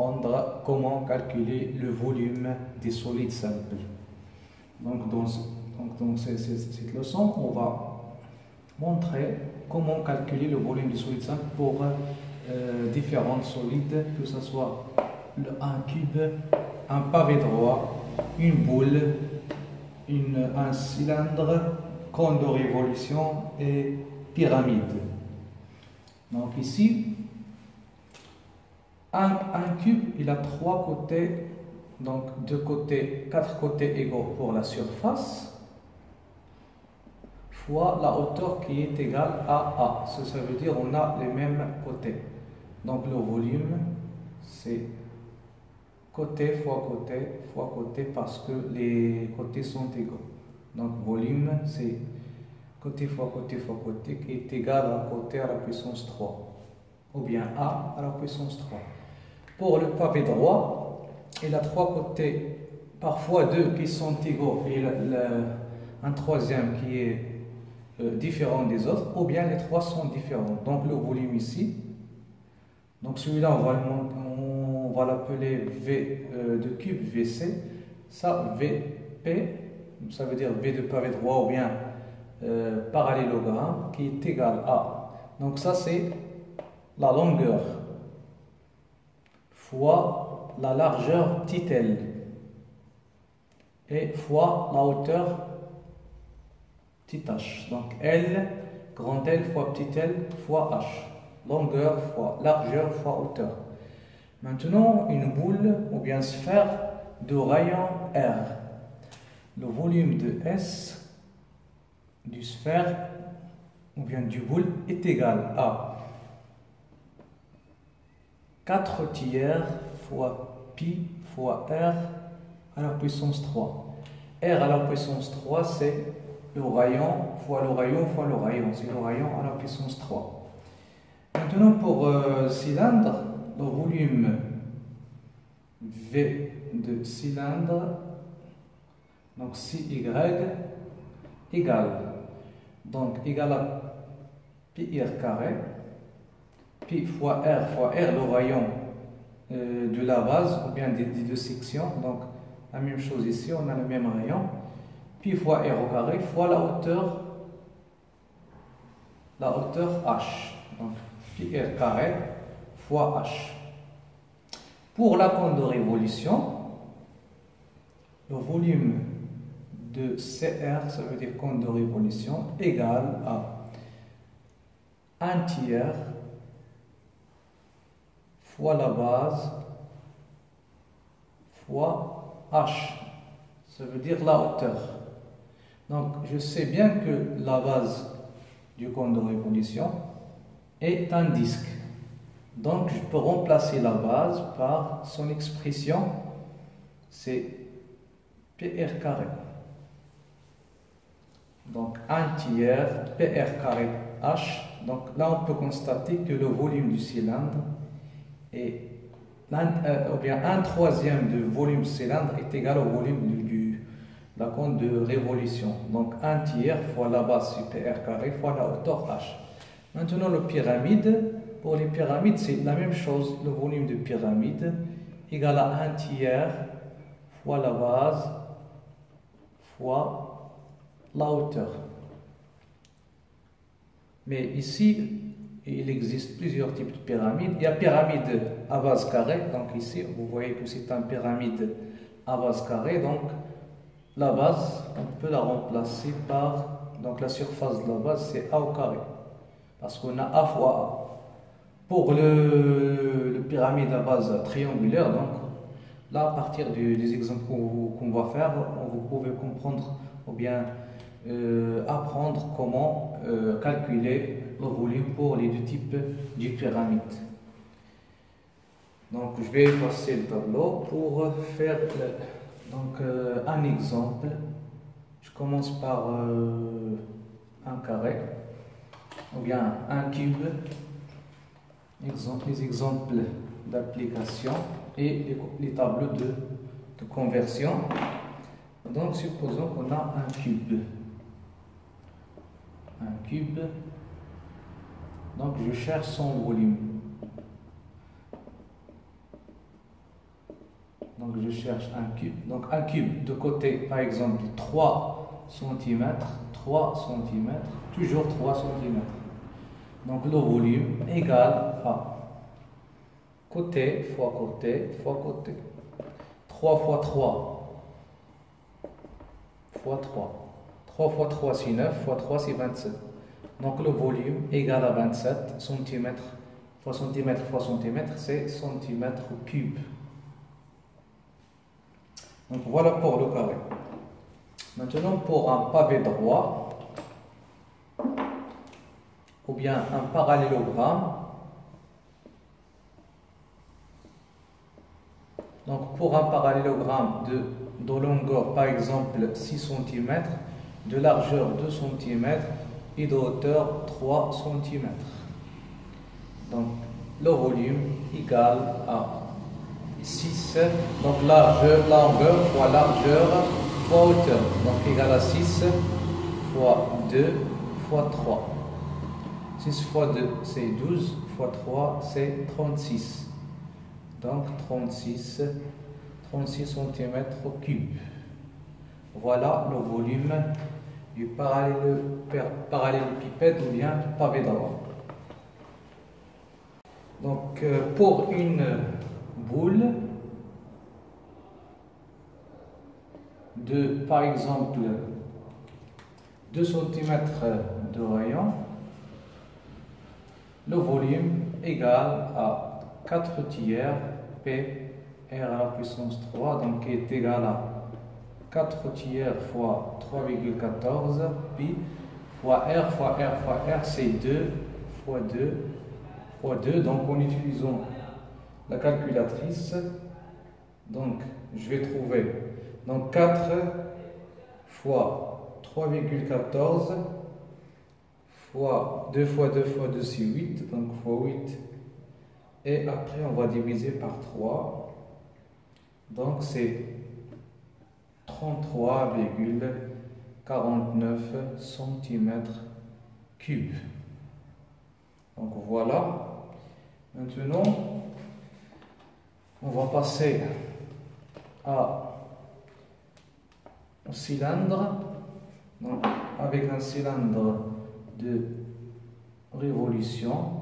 apprendre comment calculer le volume des solides simples. Donc dans cette leçon, on va montrer comment calculer le volume des solides simples pour différents solides, que ce soit un cube, un pavé droit, une boule, un cylindre, cône de révolution et pyramide. Donc ici, un cube, il a trois côtés, donc quatre côtés égaux pour la surface, fois la hauteur qui est égale à A. Ça veut dire on a les mêmes côtés. Donc le volume, c'est côté fois côté fois côté parce que les côtés sont égaux. Donc volume, c'est côté fois côté fois côté qui est égal à côté à la puissance 3. Ou bien A à la puissance 3. Pour le pavé droit, il a trois côtés, parfois deux qui sont égaux et un troisième qui est différent des autres, ou bien les trois sont différents. Donc le volume ici, donc celui-là on va l'appeler V de cube VC, ça VP, ça veut dire V de pavé droit ou bien parallélogramme qui est égal à, donc ça c'est la longueur fois la largeur petit l et fois la hauteur petit h. Donc L, grand L fois petit l fois h. Longueur fois largeur fois hauteur. Maintenant, une boule ou bien sphère de rayon R. Le volume de S du sphère ou bien du boule est égal à 4 tiers fois pi fois R à la puissance 3. R à la puissance 3, c'est le rayon fois le rayon fois le rayon. C'est le rayon à la puissance 3. Maintenant, pour cylindre, le volume V de cylindre, donc CY égale, donc égal à pi r carré, pi fois R, le rayon de la base, ou bien des deux sections. Donc la même chose ici, on a le même rayon, pi fois R au carré, fois la hauteur H. Donc pi r carré fois H. Pour la cône de révolution, le volume de CR, ça veut dire cône de révolution, égale à 1 tiers fois la base fois H, ça veut dire la hauteur. Donc je sais bien que la base du cône de révolution est un disque. Donc je peux remplacer la base par son expression, c'est PR carré. Donc 1 tiers PR carré H. Donc là on peut constater que le volume du cylindre est, ou bien 1/3 du volume du cylindre est égal au volume de la cône de révolution. Donc 1 tiers fois la base sur PR carré fois la hauteur H. Maintenant le pyramide. Pour les pyramides, c'est la même chose. Le volume de pyramide égal à 1 tiers fois la base fois la hauteur. Mais ici, il existe plusieurs types de pyramides. Il y a pyramide à base carrée. Donc ici, vous voyez que c'est une pyramide à base carrée. Donc la base, on peut la remplacer par, donc la surface de la base, c'est A au carré. Parce qu'on a A fois A. Pour le pyramide à base triangulaire, donc là, à partir des exemples qu'on va faire, vous pouvez comprendre ou bien apprendre comment calculer le volume pour les deux types de pyramides. Donc, je vais effacer le tableau pour faire un exemple. Je commence par un carré ou bien un cube. Les exemples d'application et les tableaux de conversion. Donc, supposons qu'on a un cube. Donc, je cherche son volume. Donc je cherche un cube. Donc un cube de côté, par exemple, 3 cm, 3 cm, toujours 3 cm. Donc le volume égale à côté fois côté fois côté. 3 fois 3 fois 3. 3 fois 3 c'est 9, fois 3 c'est 27. Donc le volume égale à 27 cm fois cm fois cm, c'est centimètre cube. Donc voilà pour le carré. Maintenant pour un pavé droit ou bien un parallélogramme. Donc pour un parallélogramme de longueur par exemple 6 cm, de largeur 2 cm et de hauteur 3 cm. Donc le volume égale à 6, donc longueur fois largeur fois hauteur, donc égal à 6 fois 2 fois 3. 6 fois 2 c'est 12, fois 3 c'est 36. Donc 36 cm3. Voilà le volume du parallélépipède ou bien pavé droit. Donc pour une boule de par exemple 2 cm de rayon, le volume égale à 4 tiers P R à la puissance 3, donc qui est égal à 4 tiers fois 3,14 pi fois R fois R fois R, c'est 2 fois 2 fois 2. Donc en utilisant la calculatrice, donc je vais trouver donc 4 fois 3,14 fois 2 fois 2 fois 2 c'est 8, donc fois 8, et après on va diviser par 3, donc c'est 33,49 cm3. Donc voilà. Maintenant on va passer au cylindre. Donc avec un cylindre de révolution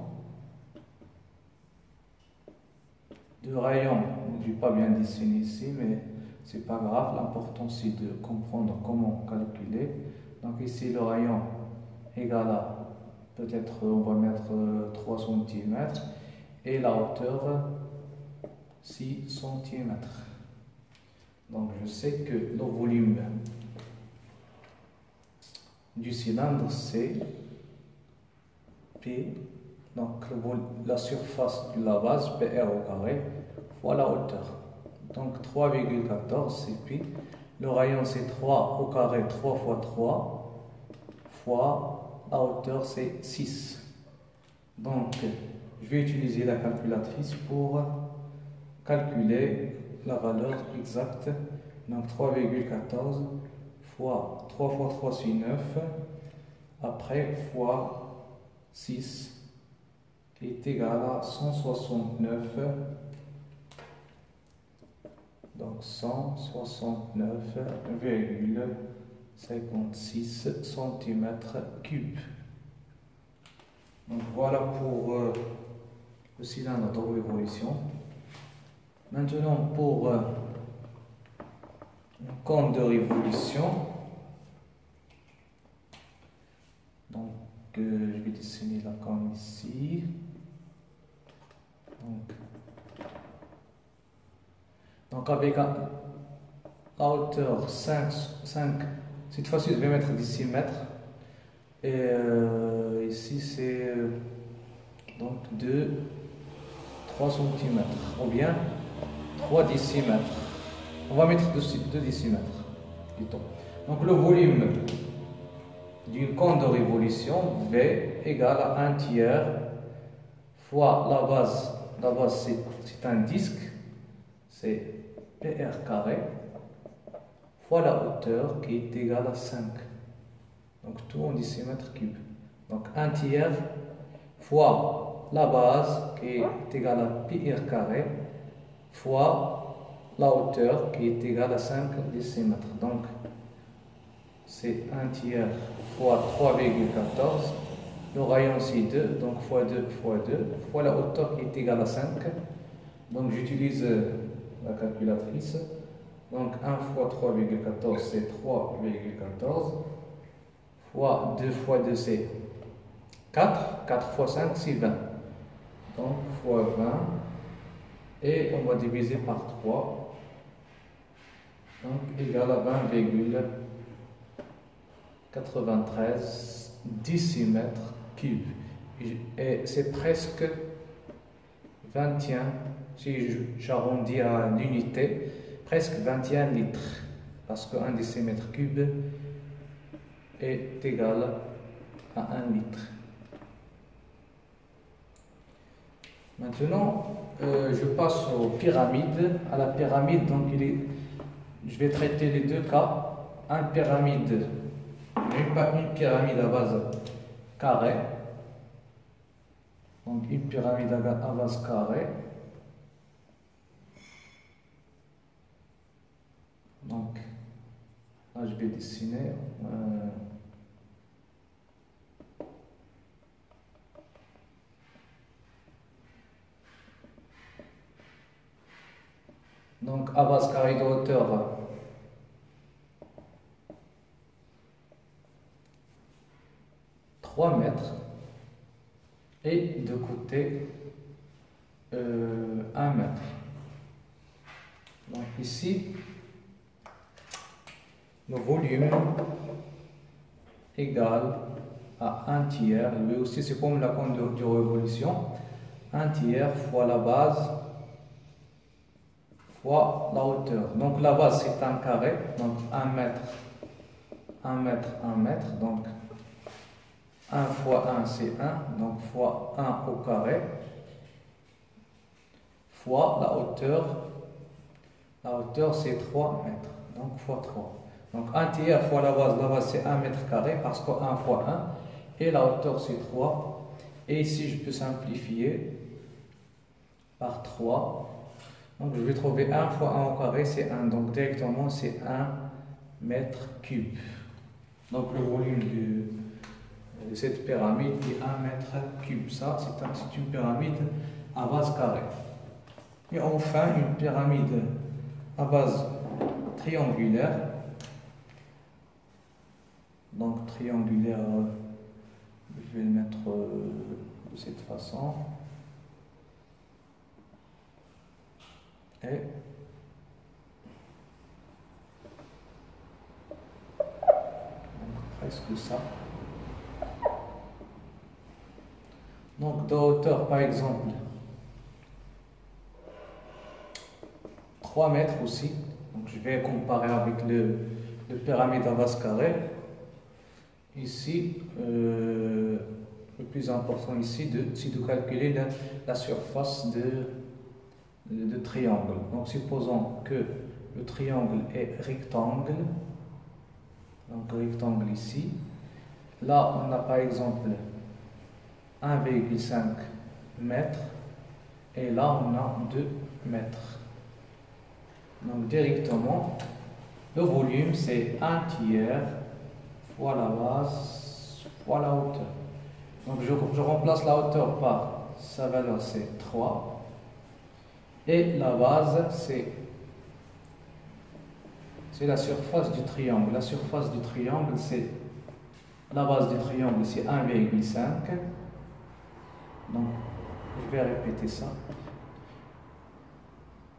de rayon, je n'ai pas bien dessiné ici, mais c'est pas grave, l'important c'est de comprendre comment calculer. Donc ici le rayon égal à, peut-être on va mettre 3 cm et la hauteur 6 cm. Donc je sais que le volume du cylindre c'est P, donc la surface de la base PR au carré fois la hauteur. Donc 3,14 c'est pi. Le rayon c'est 3 au carré, 3 fois 3 fois la hauteur c'est 6. Donc je vais utiliser la calculatrice pour calculer la valeur exacte. Donc 3,14 fois 3 fois 3 c'est 9. Après fois 6 qui est égal à 169. Donc 169,56 cm3. Donc voilà pour le cylindre de révolution. Maintenant pour le cône de révolution. Donc je vais dessiner la cône ici. Donc avec la hauteur 5, cette fois-ci je vais mettre décimètres. Et ici c'est donc 3 cm ou bien 3 décimètres. On va mettre 2 décimètres. Donc le volume d'une cône de révolution V égale à 1 tiers fois la base. La base c'est un disque, c'est PR carré, fois la hauteur qui est égale à 5. Donc tout en décimètres cubes. Donc 1 tiers fois la base qui est égale à PR carré fois la hauteur qui est égale à 5 décimètres. Donc, c'est 1 tiers fois 3,14. Le rayon, c'est 2, donc fois 2 fois 2, fois la hauteur qui est égale à 5. Donc, j'utilise la calculatrice. Donc, 1 fois 3,14, c'est 3,14. Fois 2 fois 2, c'est 4. 4 fois 5, c'est 20. Donc, fois 20. Et on va diviser par 3. Donc, égal à 20,93 décimètres cubes. Et c'est presque 21, si j'arrondis à l'unité, presque 21 litres. Parce que 1 décimètre cube est égal à 1 litre. Maintenant, je passe aux pyramides. À la pyramide, donc je vais traiter les deux cas. Une pyramide à base carrée. Donc une pyramide à base carrée. Donc là, je vais dessiner. Donc à base carrée de hauteur 3 mètres et de côté 1 mètre. Donc ici, le volume égal à 1 tiers, lui aussi c'est comme la courbe de révolution, 1 tiers fois la base fois la hauteur. Donc la base c'est un carré, donc 1 mètre, 1 mètre, 1 mètre, donc 1 fois 1 c'est 1, donc fois 1 au carré, fois la hauteur c'est 3 mètres, donc fois 3. Donc 1 tiers fois la base c'est 1 mètre carré parce que 1 fois 1, et la hauteur c'est 3. Et ici je peux simplifier par 3. Donc je vais trouver 1 fois 1 au carré c'est 1, donc directement c'est 1 mètre cube. Donc le volume de cette pyramide est 1 mètre cube. Ça c'est une pyramide à base carrée. Et enfin une pyramide à base triangulaire. Donc triangulaire, je vais le mettre de cette façon. Et donc, presque ça. Donc de hauteur par exemple 3 mètres aussi. Donc je vais comparer avec le pyramide à base carrée. Ici, le plus important ici, c'est de calculer la surface de triangle. Donc supposons que le triangle est rectangle. Donc rectangle ici. Là, on a par exemple 1,5 mètres. Et là, on a 2 mètres. Donc directement, le volume c'est 1 tiers fois la base fois la hauteur. Donc je remplace la hauteur par sa valeur c'est 3. Et la base c'est la surface du triangle. La surface du triangle c'est la base du triangle c'est 1,5. Donc je vais répéter ça.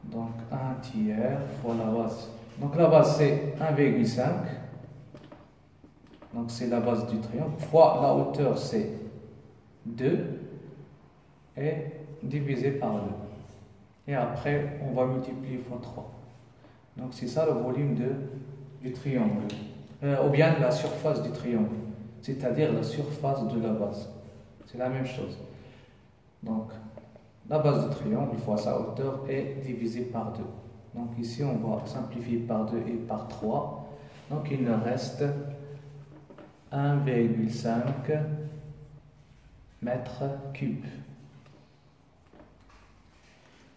Donc 1 tiers fois la base. Donc la base c'est 1,5. Donc c'est la base du triangle. Fois la hauteur c'est 2. Et divisé par 2. Et après on va multiplier fois 3. Donc c'est ça le volume du triangle. Ou bien la surface du triangle. C'est-à-dire la surface de la base. C'est la même chose. Donc la base du triangle fois sa hauteur est divisée par 2. Donc ici on va simplifier par 2 et par 3. Donc il nous reste 1,5 mètres cubes.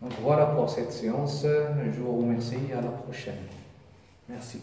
Donc voilà pour cette séance. Je vous remercie et à la prochaine. Merci.